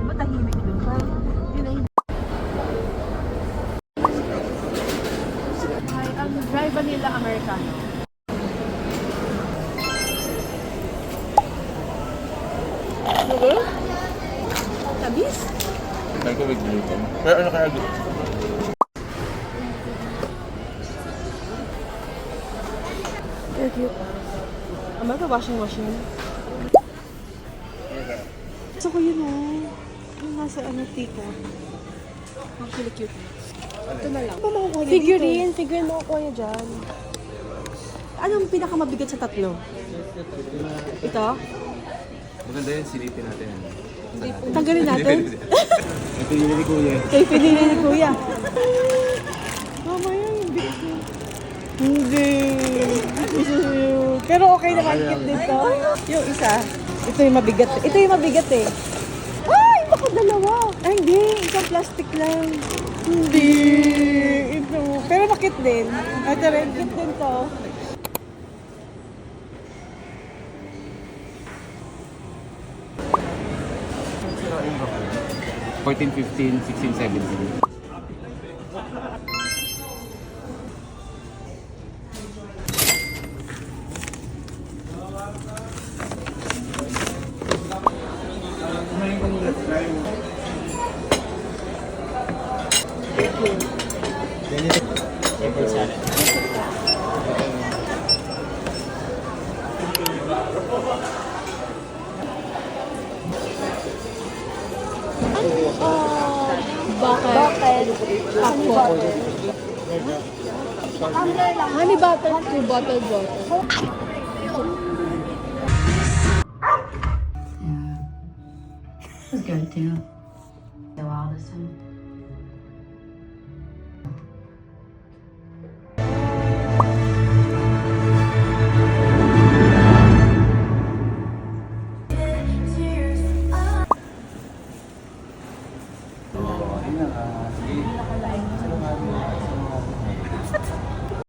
Matahimik doon. Ay, ang dry vanilla Americano. Ano? Tabis? Sabi ko with gluten. Pero ano kaya gluten? Very cute. Ang mga washing machine. Gusto ko yun yung nasa tika. Ang cute. Ito na lang. Ano ba makukuha niya Figurine. Figurine makukuha niya dyan. Anong pinakamabigat sa tatlo? Ito? Maganda yun, silipin natin. Tanggalin natin? Ito yun ni Kuya. Kay pinili ni Kuya. Mamaya yung bigat mo. Hindi. Pero okay naman cute dito. Yung isa. Ito yung mabigat. Ito yung mabigat eh. Ay! Baka dalawa. Ay hindi. Isang plastic lang. Hindi. Ito. Pero makit din. Ito rin. Cute din to. $14, $15, $16, $17. Bakit? Honey butter. 2 bottled water. It was good too. The wildest time.